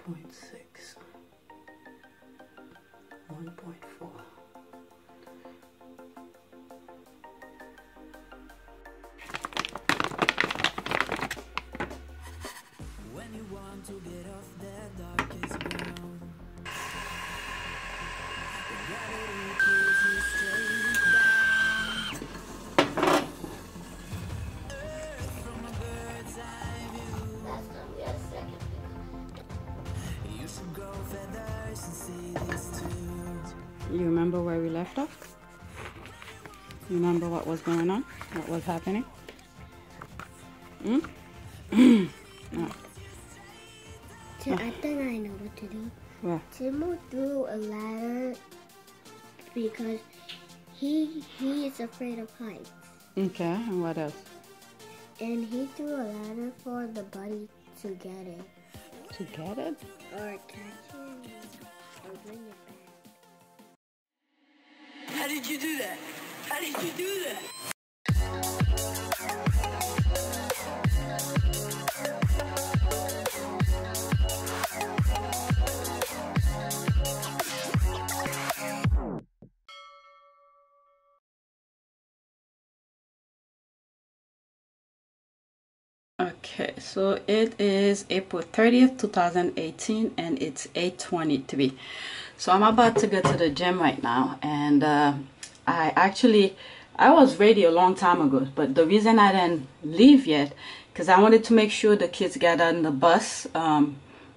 1.6, 1.4. When you want to get off that darkest ground, the gravity pulls you straight down. Earth from a bird's eye view. Last time we had second. You should grow feathers and see these too. You remember where we left off? You remember what was going on? What was happening? No. I think I know what to do. What? Timo threw a ladder because he is afraid of heights. Okay, and what else? And he threw a ladder for the bunny to get it. To get it? Or catch it or bring it back. How did you do that? How did you do that? Okay, so it is April 30th, 2018, and it's 8:23. So I'm about to go to the gym right now, and I was ready a long time ago, but the reason I didn't leave yet, because I wanted to make sure the kids get on the bus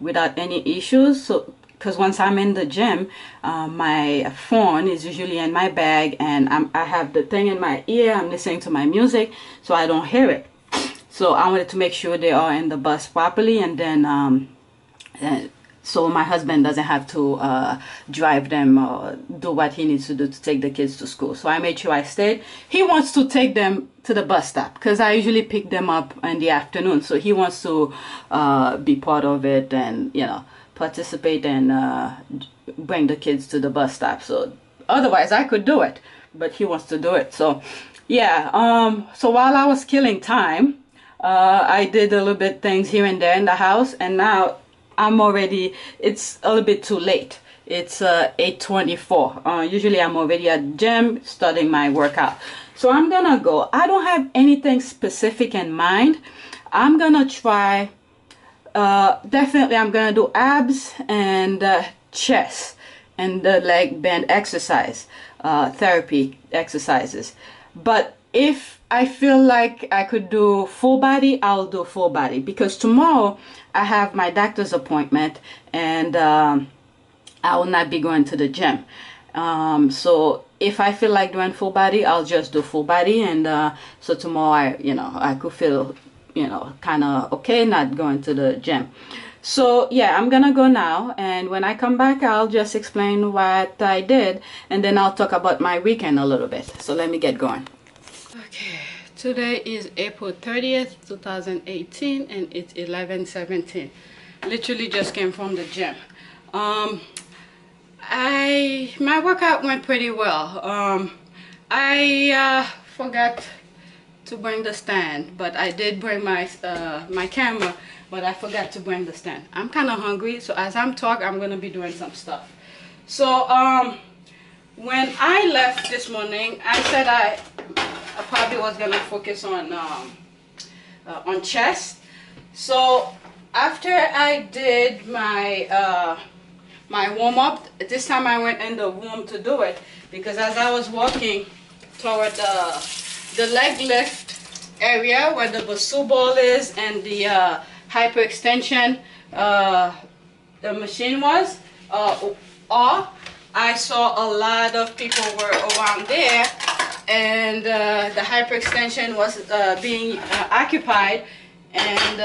without any issues. So, because once I'm in the gym, my phone is usually in my bag, and I have the thing in my ear. I'm listening to my music, so I don't hear it. So I wanted to make sure they are in the bus properly, and then so my husband doesn't have to drive them or do what he needs to do to take the kids to school. So I made sure I stayed. He wants to take them to the bus stop because I usually pick them up in the afternoon. So he wants to be part of it and, you know, participate and bring the kids to the bus stop. So otherwise I could do it, but he wants to do it. So yeah, so while I was killing time, I did a little bit things here and there in the house, and now I'm already, it's a little bit too late. It's 8:24. Usually I'm already at the gym starting my workout. So I'm gonna go. I don't have anything specific in mind. I'm gonna try, definitely I'm gonna do abs and chest and the leg band exercise, therapy exercises. But if I feel like I could do full body, I'll do full body, because tomorrow I have my doctor's appointment, and I will not be going to the gym. So if I feel like doing full body, I'll just do full body, and so tomorrow I could feel, kind of okay not going to the gym. So yeah, I'm gonna go now, and when I come back I'll just explain what I did, and then I'll talk about my weekend a little bit. So let me get going. Okay, today is April 30th, 2018, and it's 11:17. Literally just came from the gym. My workout went pretty well. I forgot to bring the stand, but I did bring my my camera, but I forgot to bring the stand. I'm kind of hungry, so as I'm talking, I'm gonna be doing some stuff. So when I left this morning, I said I probably was gonna focus on chest. So after I did my my warm-up, this time I went in the room to do it, because as I was walking toward the leg lift area where the Basu ball is and the hyperextension the machine was, I saw a lot of people were around there, and the hyperextension was being occupied, and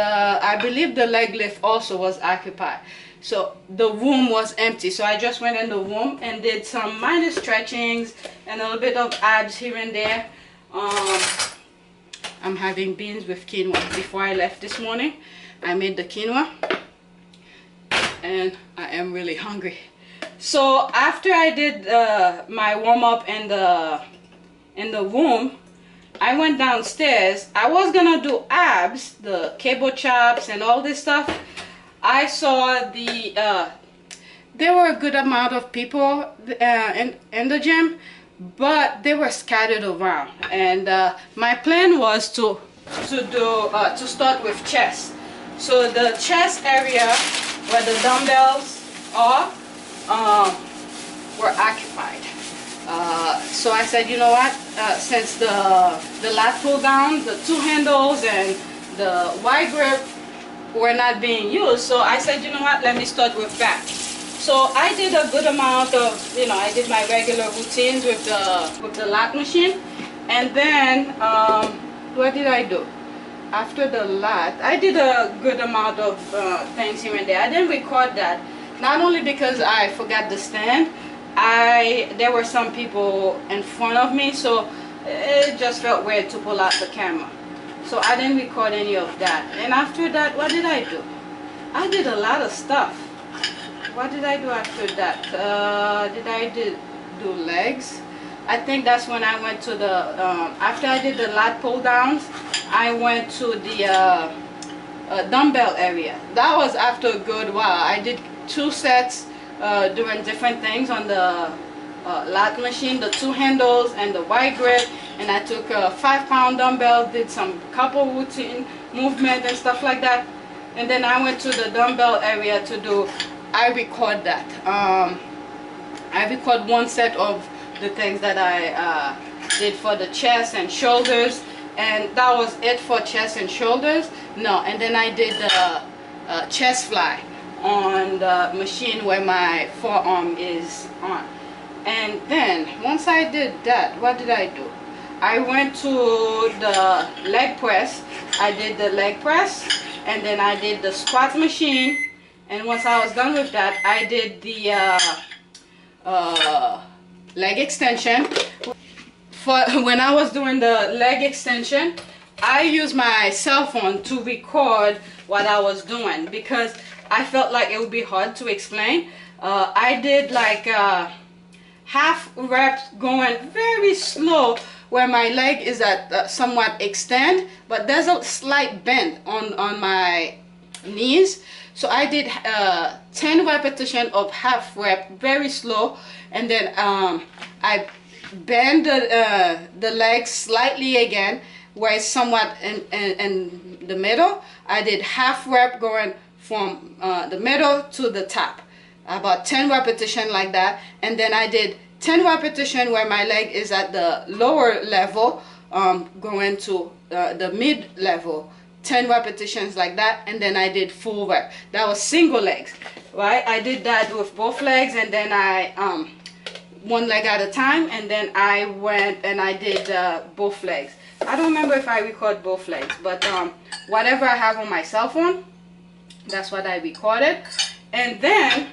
I believe the leg lift also was occupied. So the room was empty. So I just went in the room and did some minor stretchings and a little bit of abs here and there. I'm having beans with quinoa. Before I left this morning, I made the quinoa, and I am really hungry. So after I did my warm-up in the room, I went downstairs. I was gonna do abs, the cable chops and all this stuff, I saw there were a good amount of people in the gym, but they were scattered around. And my plan was to start with chest. So the chest area where the dumbbells are were occupied. So I said, you know what? Since the lat pull down, the two handles and the wide grip were not being used, so I said, you know what, let me start with that. So I did a good amount of, I did my regular routines with the lat machine, and then what did I do? After the lat, I did a good amount of things here and there. I didn't record that, not only because I forgot the stand, there were some people in front of me, so it just felt weird to pull out the camera. So I didn't record any of that. And after that, what did I do? I did a lot of stuff. What did I do after that? Did I do legs? I think that's when I went to the, after I did the lat pull downs, I went to the dumbbell area. That was after a good while. I did 2 sets doing different things on the lat machine, the 2 handles and the wide grip, and I took a 5-pound dumbbell, did some couple routine movement and stuff like that, and then I went to the dumbbell area to do, I record that. I record 1 set of the things that I did for the chest and shoulders, and that was it for chest and shoulders. No, and then I did the chest fly on the machine where my forearm is on. And then once I did that, what did I do? I went to the leg press. I did the leg press, and then I did the squat machine, and once I was done with that, I did the leg extension. For when I was doing the leg extension, I used my cell phone to record what I was doing because I felt like it would be hard to explain. I did like half reps going very slow where my leg is at somewhat extend, but there's a slight bend on my knees. So I did 10 repetitions of half rep very slow, and then I bend the legs slightly again where it's somewhat in the middle. I did half rep going from the middle to the top, about 10 repetitions like that, and then I did 10 repetitions where my leg is at the lower level, going to the mid level, 10 repetitions like that, and then I did full rep. That was single legs, right? I did that with both legs, and then I 1 leg at a time, and then I went and I did both legs. I don't remember if I record both legs, but whatever I have on my cell phone, that's what I recorded. And then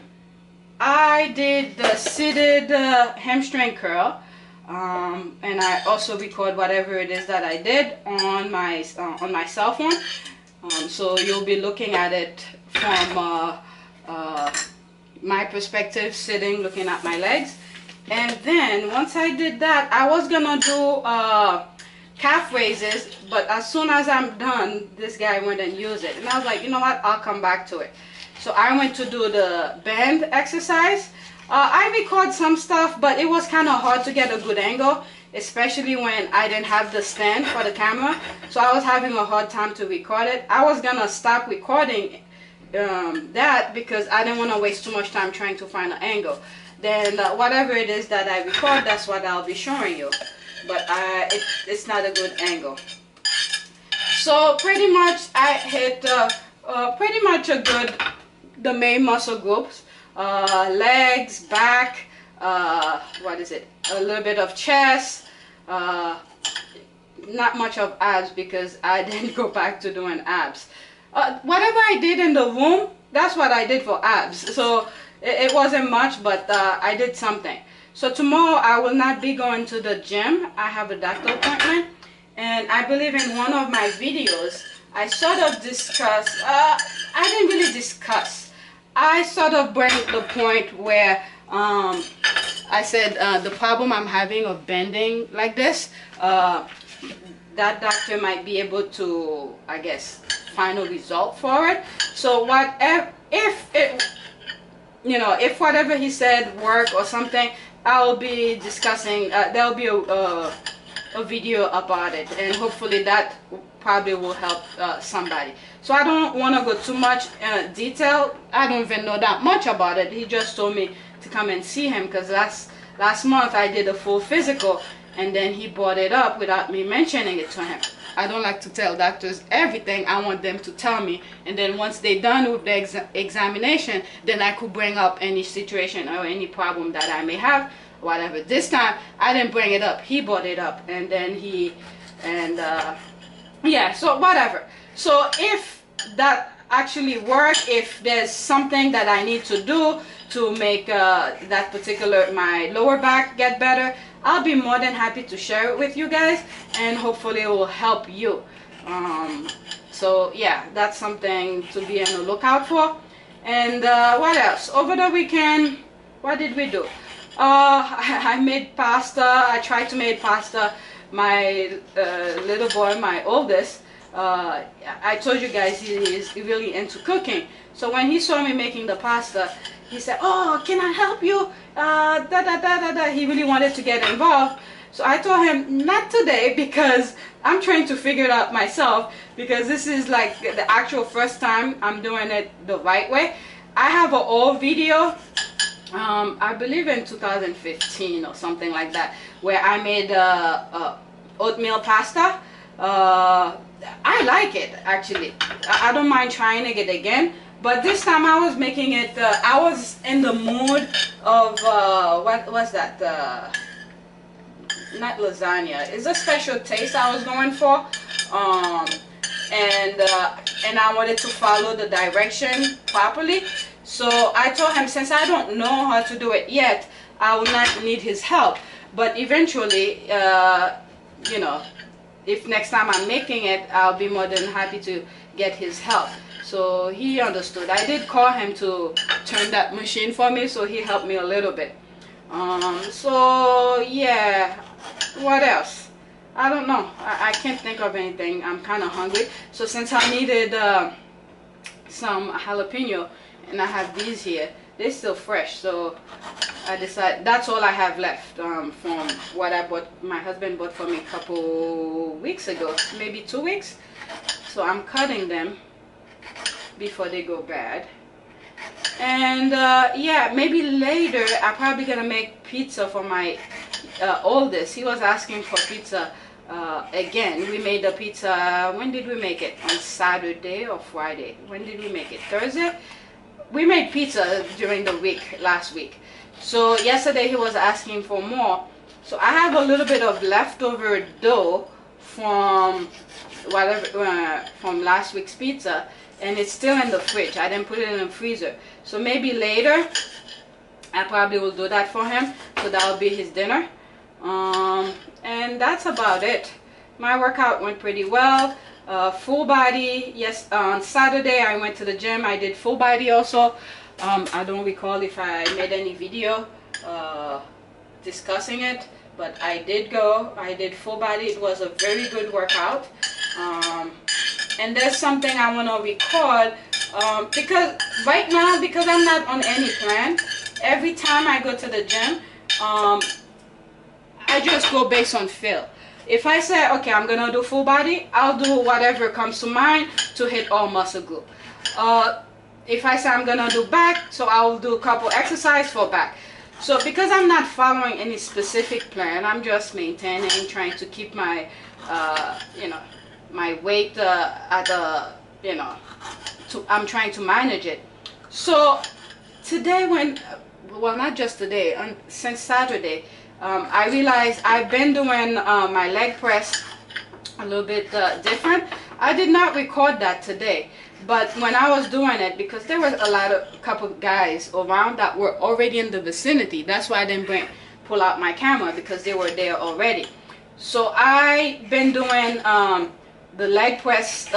I did the seated hamstring curl, and I also record whatever it is that I did on my cell phone. So you'll be looking at it from my perspective, sitting, looking at my legs. And then once I did that, I was gonna do calf raises, but as soon as I'm done, this guy went and used it, and I was like, you know what, I'll come back to it. So I went to do the band exercise. I record some stuff, but it was kind of hard to get a good angle, especially when I didn't have the stand for the camera. So I was having a hard time to record it. I was gonna stop recording that because I didn't want to waste too much time trying to find an angle. Then whatever it is that I record, that's what I'll be showing you. But it's not a good angle. So pretty much I hit pretty much the main muscle groups, legs, back, what is it, a little bit of chest, not much of abs because I didn't go back to doing abs. Whatever I did in the room, that's what I did for abs. So it wasn't much, but I did something. So tomorrow I will not be going to the gym. I have a doctor appointment, and I believe in one of my videos I sort of discuss, I didn't really discuss, I sort of bring the point where I said the problem I'm having of bending like this, that doctor might be able to, I guess, final result for it. So whatever, if it, you know, if whatever he said work or something, I'll be discussing, there'll be a video about it, and hopefully that probably will help somebody. So I don't want to go too much detail. I don't even know that much about it. He just told me to come and see him, because last month I did a full physical, and then he brought it up without me mentioning it to him. I don't like to tell doctors everything. I want them to tell me, and then once they're done with the examination, then I could bring up any situation or any problem that I may have, whatever. This time I didn't bring it up. He brought it up, and then yeah, so whatever. So if that actually works, if there's something that I need to do to make that particular, my lower back get better, I'll be more than happy to share it with you guys, and hopefully it will help you. So yeah, that's something to be on the lookout for. And what else? Over the weekend, what did we do? I made pasta. I tried to make pasta. My little boy, my oldest, I told you guys he is really into cooking. So when he saw me making the pasta, he said, "Oh, can I help you?" He really wanted to get involved. So I told him, not today, because I'm trying to figure it out myself, because this is like the actual first time I'm doing it the right way. I have an old video, I believe in 2015 or something like that, where I made oatmeal pasta. I like it, actually. I don't mind trying it again, but this time I was making it, I was in the mood of what was that, not lasagna, it's a special taste I was going for, and I wanted to follow the direction properly. So I told him, since I don't know how to do it yet, I will not need his help, but eventually, you know, if next time I'm making it, I'll be more than happy to get his help. So he understood. I did call him to turn that machine for me, so he helped me a little bit. So yeah, what else? I don't know. I can't think of anything. I'm kind of hungry. So since I needed some jalapeno, and I have these here, they're still fresh, so I decided that's all I have left from what I bought. My husband bought for me a couple weeks ago, maybe 2 weeks. So I'm cutting them before they go bad. And yeah, maybe later I'm probably gonna make pizza for my oldest. He was asking for pizza again. We made the pizza, when did we make it? On Saturday or Friday? When did we make it? Thursday? We made pizza during the week, last week. So yesterday he was asking for more. So I have a little bit of leftover dough from whatever, from last week's pizza, and it's still in the fridge. I didn't put it in the freezer. So maybe later I probably will do that for him, so that will be his dinner. And that's about it. My workout went pretty well. Full body. Yes, on Saturday I went to the gym. I did full body also. I don't recall if I made any video discussing it, but I did go. I did full body. It was a very good workout. And there's something I want to record, because right now, because I'm not on any plan, every time I go to the gym, I just go based on feel. If I say, okay, I'm gonna do full body, I'll do whatever comes to mind to hit all muscle group. If I say I'm gonna do back, so I'll do a couple exercises for back. So because I'm not following any specific plan, I'm just maintaining, trying to keep my, you know, my weight at a, you know, I'm trying to manage it. So today, when, well, not just today, since Saturday, I realized I've been doing my leg press a little bit different. I did not record that today, but when I was doing it, because there was a couple guys around that were already in the vicinity, that's why I didn't pull out my camera, because they were there already. So I've been doing the leg press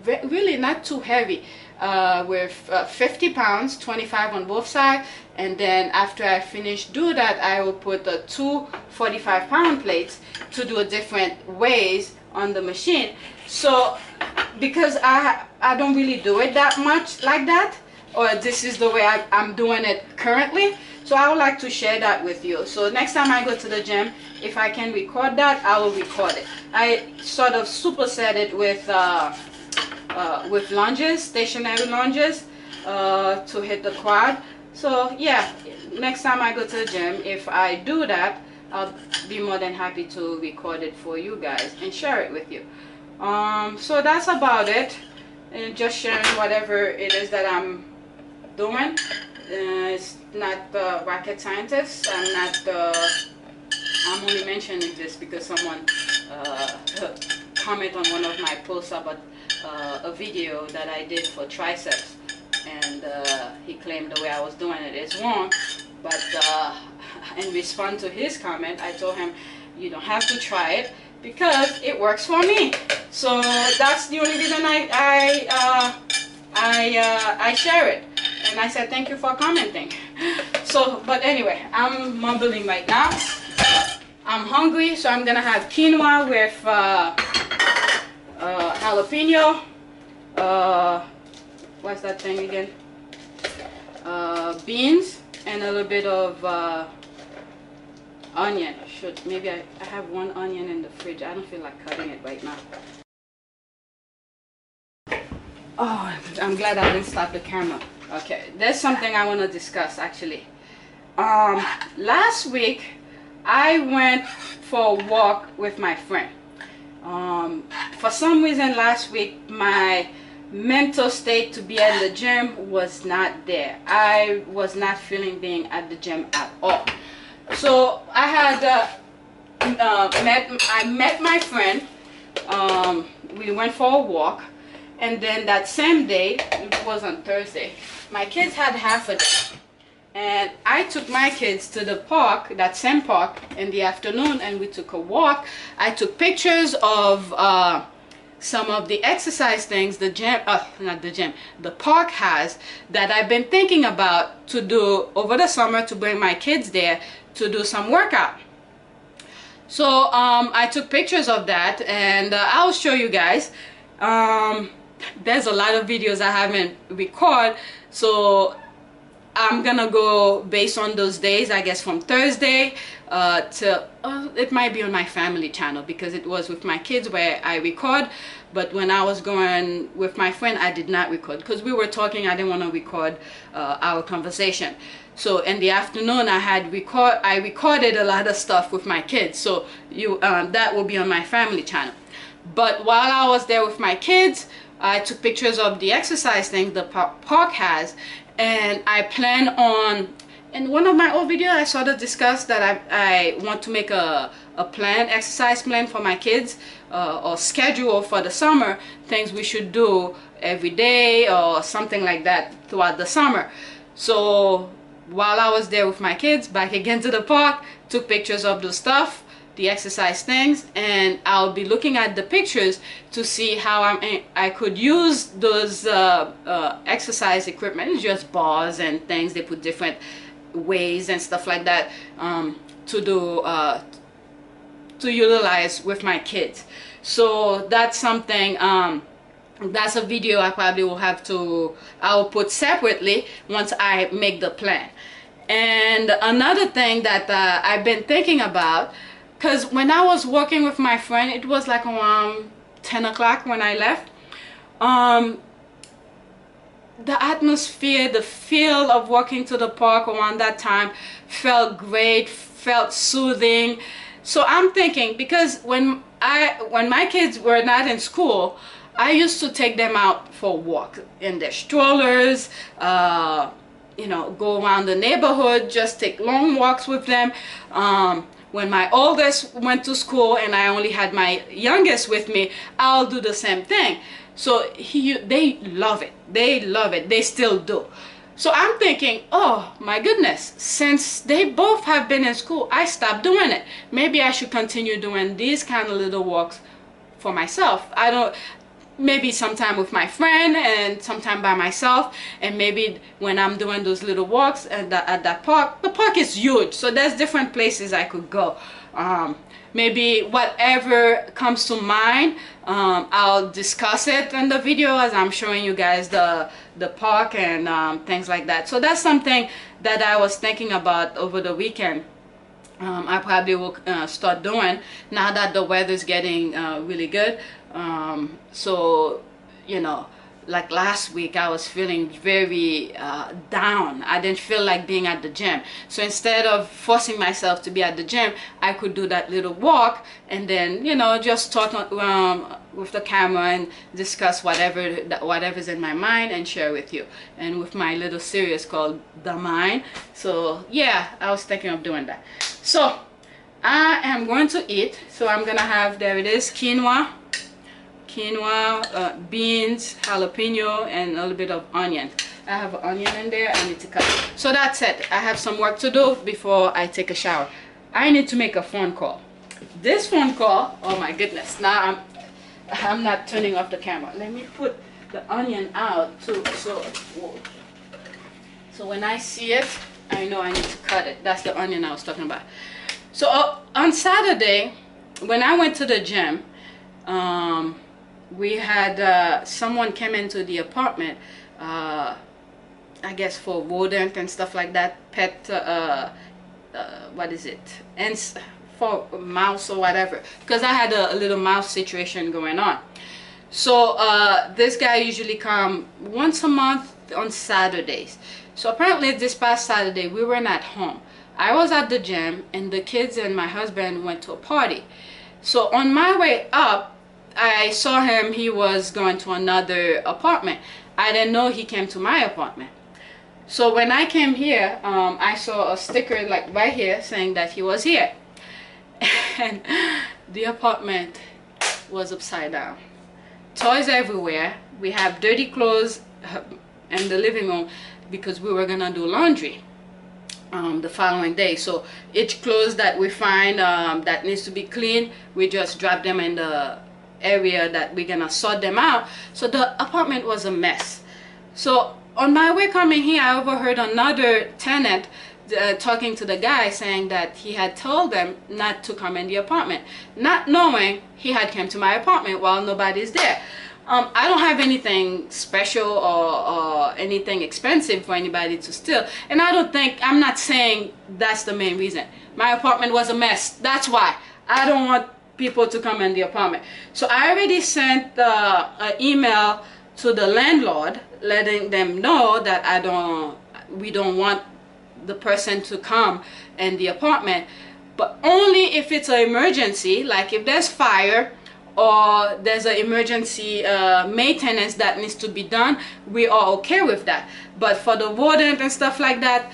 really not too heavy, with 50 pounds, 25 on both sides, and then after I finish do that, I will put the 2 45-pound plates to do different ways on the machine. So because I don't really do it that much like that, or this is the way I'm doing it currently. So I would like to share that with you. So next time I go to the gym, if I can record that, I will record it. I sort of superset it with lunges, stationary lunges, to hit the quad. So yeah, next time I go to the gym, if I do that, I'll be more than happy to record it for you guys and share it with you. So that's about it, and just sharing whatever it is that I'm doing. It's not rocket scientist. I'm only mentioning this because someone commented on one of my posts about a video that I did for triceps, and he claimed the way I was doing it is wrong. But in response to his comment, I told him, you don't have to try it because it works for me. So that's the only reason I share it. And I said thank you for commenting. So, but anyway, I'm mumbling right now. I'm hungry, so I'm gonna have quinoa with jalapeno. What's that thing again? Beans and a little bit of onion. Maybe I have one onion in the fridge. I don't feel like cutting it right now. Oh, I'm glad I didn't stop the camera. Okay, there's something I want to discuss actually. Last week I went for a walk with my friend. For some reason last week my mental state to be at the gym was not there. I was not feeling being at the gym at all. So I had I met my friend. We went for a walk, and then that same day, it was on Thursday, my kids had half a day, and I took my kids to the park, that same park, in the afternoon, and we took a walk. I took pictures of some of the exercise things the gym, not the gym, the park has, that I've been thinking about to do over the summer, to bring my kids there to do some workout. So I took pictures of that, and I'll show you guys. There's a lot of videos I haven't recorded, so I'm gonna go based on those days, I guess from Thursday to it might be on my family channel, because it was with my kids where I record, but when I was going with my friend I did not record because we were talking. I didn't want to record our conversation. So in the afternoon I recorded a lot of stuff with my kids, so that will be on my family channel. But while I was there with my kids, I took pictures of the exercise things the park has, and I plan on, in one of my old videos I sort of discussed that I want to make a exercise plan for my kids, or schedule for the summer, things we should do every day or something like that throughout the summer. So while I was there with my kids, back again to the park, took pictures of the stuff, the exercise things, and I'll be looking at the pictures to see how I could use those exercise equipment. It's just bars and things they put different ways and stuff like that to do to utilize with my kids. So that's something, that's a video I probably will have to, I'll put separately once I make the plan. And another thing that I've been thinking about, because when I was working with my friend, it was like around 10 o'clock when I left. The atmosphere, the feel of walking to the park around that time felt great, felt soothing. So I'm thinking, because when my kids were not in school, I used to take them out for a walk in their strollers, you know, go around the neighborhood, just take long walks with them. When my oldest went to school and I only had my youngest with me, I'll do the same thing. So they love it. They love it. They still do. So I'm thinking, oh my goodness, since they both have been in school, I stopped doing it. Maybe I should continue doing these kind of little walks for myself. maybe sometime with my friend and sometime by myself, and maybe when I'm doing those little walks at that park. The park is huge, so there's different places I could go. Maybe whatever comes to mind, I'll discuss it in the video as I'm showing you guys the park and things like that. So that's something that I was thinking about over the weekend. I probably will start doing now that the weather's getting really good. So, you know, like last week I was feeling very down. I didn't feel like being at the gym. So instead of forcing myself to be at the gym, I could do that little walk and then, you know, just talk with the camera and discuss whatever's in my mind and share with you. And with my little series called The Mind. So yeah, I was thinking of doing that. So I am going to eat. So I'm gonna have, there it is, quinoa, beans, jalapeno, and a little bit of onion. I have an onion in there I need to cut. So that's it. I have some work to do before I take a shower. I need to make a phone call. This phone call, oh my goodness, now I'm not turning off the camera. Let me put the onion out too, so when I see it, I know I need to cut it. That's the onion I was talking about. So on Saturday, when I went to the gym, we had someone came into the apartment, I guess for rodent and stuff like that, pet, what is it, and for mouse or whatever, because I had a little mouse situation going on. So this guy usually come once a month on Saturdays. So apparently this past Saturday we weren't at home. I was at the gym and the kids and my husband went to a party. So on my way up, I saw him, he was going to another apartment. I didn't know he came to my apartment. So when I came here, I saw a sticker like right here saying that he was here. And the apartment was upside down. Toys everywhere. We have dirty clothes in the living room because we were gonna do laundry the following day. So each clothes that we find that needs to be cleaned, we just drop them in the area that we're gonna sort them out. So the apartment was a mess. So on my way coming here, I overheard another tenant talking to the guy saying that he had told them not to come in the apartment, not knowing he had come to my apartment while nobody's there. I don't have anything special or anything expensive for anybody to steal, and I'm not saying that's the main reason. My apartment was a mess. That's why I don't want people to come in the apartment. So I already sent an email to the landlord letting them know that we don't want the person to come in the apartment, but only if it's an emergency, like if there's fire or there's an emergency maintenance that needs to be done, we are okay with that. But for the rodent and stuff like that,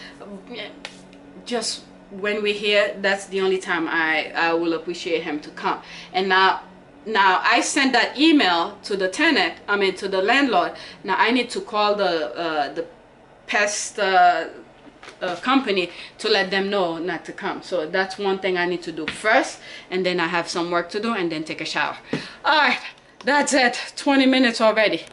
just when we're here, that's the only time I will appreciate him to come. And now I sent that email to the tenant, to the landlord. Now I need to call the pest company to let them know not to come. So that's one thing I need to do first, and then I have some work to do and then take a shower. All right, that's it. 20 minutes already.